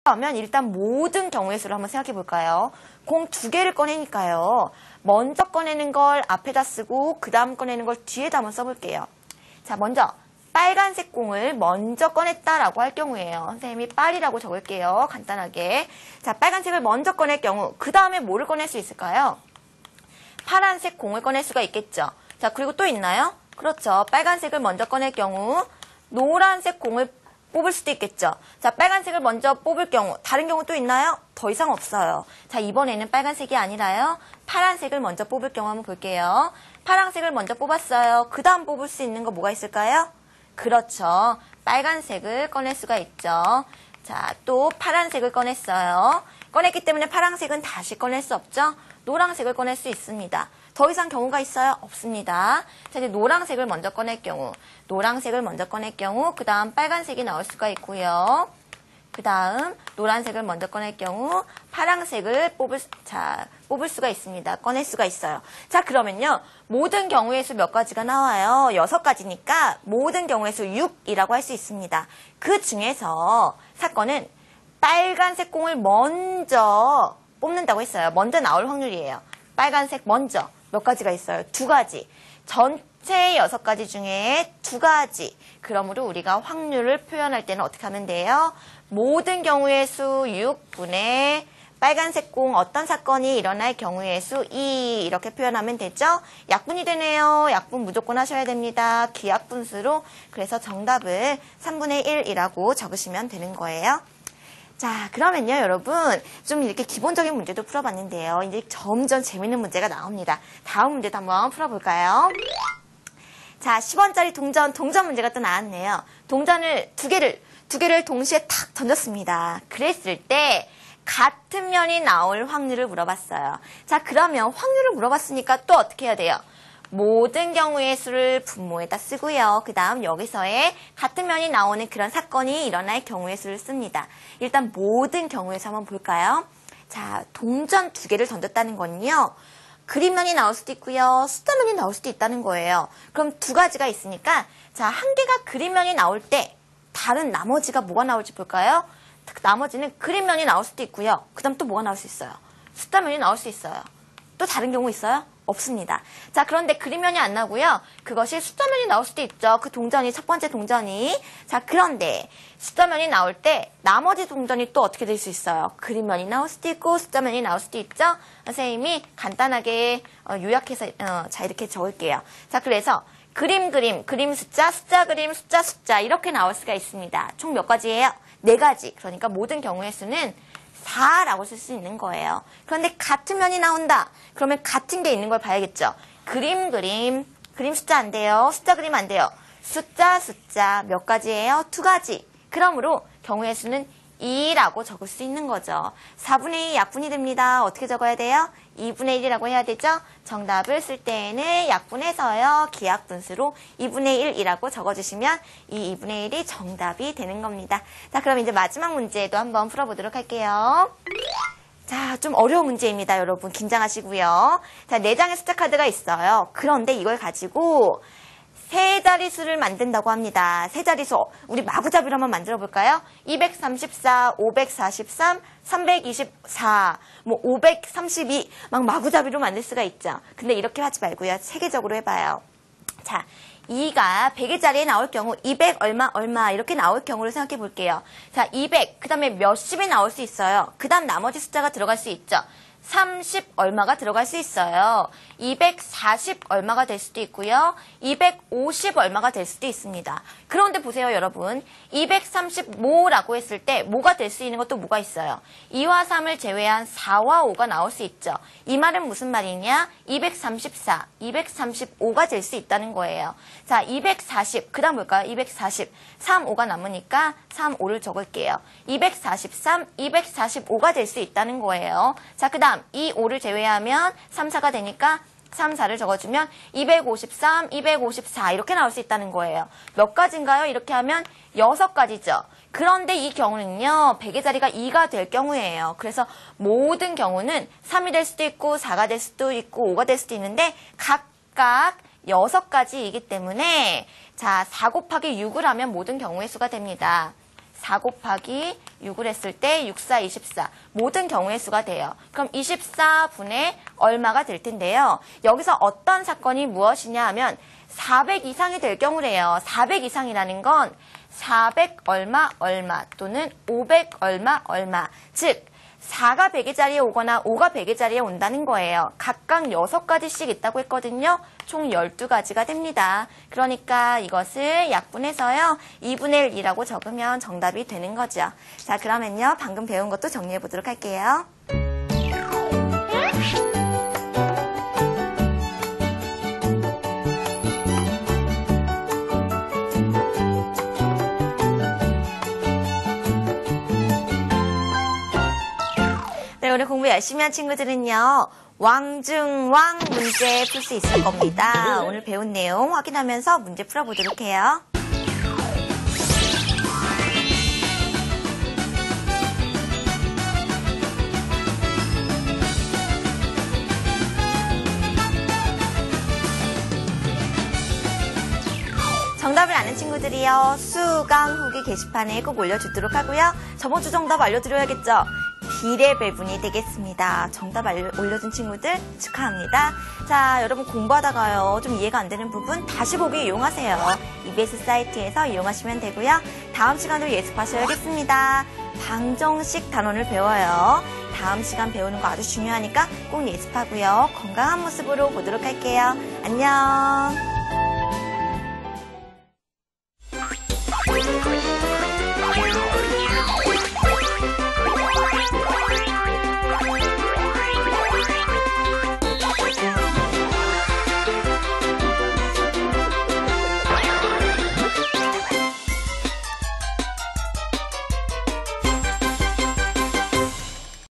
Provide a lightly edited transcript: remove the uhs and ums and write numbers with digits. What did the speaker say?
그러면 일단 모든 경우의 수를 한번 생각해 볼까요? 공 2개를 꺼내니까요. 먼저 꺼내는 걸 앞에다 쓰고 그 다음 꺼내는 걸 뒤에다 한번 써볼게요. 자, 먼저 빨간색 공을 먼저 꺼냈다라고 할 경우에요. 선생님이 빨이라고 적을게요. 간단하게. 자, 빨간색을 먼저 꺼낼 경우 그 다음에 뭐를 꺼낼 수 있을까요? 파란색 공을 꺼낼 수가 있겠죠. 자, 그리고 또 있나요? 그렇죠. 빨간색을 먼저 꺼낼 경우 노란색 공을 뽑을 수도 있겠죠. 자, 빨간색을 먼저 뽑을 경우 다른 경우 또 있나요? 더 이상 없어요. 자, 이번에는 빨간색이 아니라요. 파란색을 먼저 뽑을 경우 한번 볼게요. 파란색을 먼저 뽑았어요. 그 다음 뽑을 수 있는 거 뭐가 있을까요? 그렇죠. 빨간색을 꺼낼 수가 있죠. 자, 또 파란색을 꺼냈어요. 꺼냈기 때문에 파란색은 다시 꺼낼 수 없죠. 노란색을 꺼낼 수 있습니다. 더 이상 경우가 있어요? 없습니다. 자, 이제 노란색을 먼저 꺼낼 경우, 노란색을 먼저 꺼낼 경우, 그 다음 빨간색이 나올 수가 있고요. 그 다음 노란색을 먼저 꺼낼 경우, 파란색을 뽑을 수가 있습니다. 꺼낼 수가 있어요. 자, 그러면요. 모든 경우의 수 몇 가지가 나와요? 6가지니까 모든 경우의 수 6이라고 할 수 있습니다. 그 중에서 사건은 빨간색 공을 먼저 뽑는다고 했어요. 먼저 나올 확률이에요. 빨간색 먼저. 몇 가지가 있어요? 2가지. 전체 6가지 중에 2가지. 그러므로 우리가 확률을 표현할 때는 어떻게 하면 돼요? 모든 경우의 수 6분의 빨간색 공 어떤 사건이 일어날 경우의 수 2 이렇게 표현하면 되죠? 약분이 되네요. 약분 무조건 하셔야 됩니다. 기약분수로. 그래서 정답을 3분의 1이라고 적으시면 되는 거예요. 자, 그러면요, 여러분. 좀 이렇게 기본적인 문제도 풀어봤는데요. 이제 점점 재밌는 문제가 나옵니다. 다음 문제도 한번 풀어볼까요? 자, 10원짜리 동전 문제가 또 나왔네요. 동전을 두 개를 동시에 탁 던졌습니다. 그랬을 때 같은 면이 나올 확률을 물어봤어요. 자, 그러면 확률을 물어봤으니까 또 어떻게 해야 돼요? 모든 경우의 수를 분모에다 쓰고요. 그 다음 여기서의 같은 면이 나오는 그런 사건이 일어날 경우의 수를 씁니다. 일단 모든 경우의 수 한번 볼까요? 자, 동전 2개를 던졌다는 건요. 그림면이 나올 수도 있고요. 숫자면이 나올 수도 있다는 거예요. 그럼 2가지가 있으니까 자, 한 개가 그림면이 나올 때 다른 나머지가 뭐가 나올지 볼까요? 나머지는 그림면이 나올 수도 있고요. 그 다음 또 뭐가 나올 수 있어요? 숫자면이 나올 수 있어요. 또 다른 경우 있어요? 없습니다. 자, 그런데 그림면이 안 나고요. 그것이 숫자면이 나올 수도 있죠. 그 동전이, 첫 번째 동전이. 자, 그런데 숫자면이 나올 때 나머지 동전이 또 어떻게 될 수 있어요? 그림면이 나올 수도 있고 숫자면이 나올 수도 있죠. 선생님이 간단하게 요약해서 자, 이렇게 적을게요. 자, 그래서 그림 숫자, 숫자 그림, 숫자 이렇게 나올 수가 있습니다. 총 몇 가지예요? 4가지. 그러니까 모든 경우의 수는 4라고 쓸 수 있는 거예요. 그런데 같은 면이 나온다. 그러면 같은 게 있는 걸 봐야겠죠. 그림 숫자 안 돼요. 숫자 그림 안 돼요. 숫자 몇 가지예요? 2가지. 그러므로 경우의 수는 2라고 적을 수 있는 거죠. 4분의 2 약분이 됩니다. 어떻게 적어야 돼요? 2분의 1이라고 해야 되죠? 정답을 쓸 때에는 약분해서요. 기약분수로 2분의 1이라고 적어주시면 이 2분의 1이 정답이 되는 겁니다. 자, 그럼 이제 마지막 문제도 한번 풀어보도록 할게요. 자, 좀 어려운 문제입니다. 여러분 긴장하시고요. 자, 4장의 숫자 카드가 있어요. 그런데 이걸 가지고 세 자릿수를 만든다고 합니다. 세 자릿수 우리 마구잡이로 한번 만들어 볼까요? 234, 543, 324, 뭐 532 막 마구잡이로 만들 수가 있죠. 근데 이렇게 하지 말고요. 체계적으로 해봐요. 자, 2가 100의 자리에 나올 경우 200 얼마 이렇게 나올 경우를 생각해 볼게요. 자, 200 그 다음에 몇십이 나올 수 있어요. 그 다음 나머지 숫자가 들어갈 수 있죠. 30 얼마가 들어갈 수 있어요. 240 얼마가 될 수도 있고요. 250 얼마가 될 수도 있습니다. 그런데 보세요, 여러분. 235라고 했을 때 뭐가 될 수 있는 것도 뭐가 있어요? 2와 3을 제외한 4와 5가 나올 수 있죠. 이 말은 무슨 말이냐? 234, 235가 될 수 있다는 거예요. 자, 240, 그 다음 볼까요? 240, 3, 5가 남으니까 3, 5를 적을게요. 243, 245가 될 수 있다는 거예요. 자, 그 다음 이 5를 제외하면 3, 4가 되니까 3, 4를 적어주면 253, 254 이렇게 나올 수 있다는 거예요. 몇 가지인가요? 이렇게 하면 6가지죠. 그런데 이 경우는요. 100의 자리가 2가 될 경우예요. 그래서 모든 경우는 3이 될 수도 있고 4가 될 수도 있고 5가 될 수도 있는데 각각 6가지이기 때문에 자, 4 곱하기 6을 하면 모든 경우의 수가 됩니다. 4 곱하기 6을 했을 때 6, 4, 24 모든 경우의 수가 돼요. 그럼 24분의 얼마가 될 텐데요. 여기서 어떤 사건이 무엇이냐 하면 400 이상이 될 경우래요. 400 이상이라는 건 400 얼마 얼마 또는 500 얼마 얼마. 즉 4가 100의 자리에 오거나 5가 100의 자리에 온다는 거예요. 각각 6가지씩 있다고 했거든요. 총 12가지가 됩니다. 그러니까 이것을 약분해서요. 2분의 1이라고 적으면 정답이 되는 거죠. 자, 그러면요. 방금 배운 것도 정리해 보도록 할게요. 네, 오늘 공부 열심히 한 친구들은요. 왕중왕 문제 풀 수 있을 겁니다. 오늘 배운 내용 확인하면서 문제 풀어보도록 해요. 정답을 아는 친구들이요. 수강 후기 게시판에 꼭 올려주도록 하고요. 저번 주 정답 알려드려야겠죠? 비례 배분이 되겠습니다. 정답 올려준 친구들 축하합니다. 자, 여러분 공부하다가요. 좀 이해가 안 되는 부분 다시 보기 이용하세요. EBS 사이트에서 이용하시면 되고요. 다음 시간으로 예습하셔야겠습니다. 방정식 단원을 배워요. 다음 시간 배우는 거 아주 중요하니까 꼭 예습하고요. 건강한 모습으로 보도록 할게요. 안녕.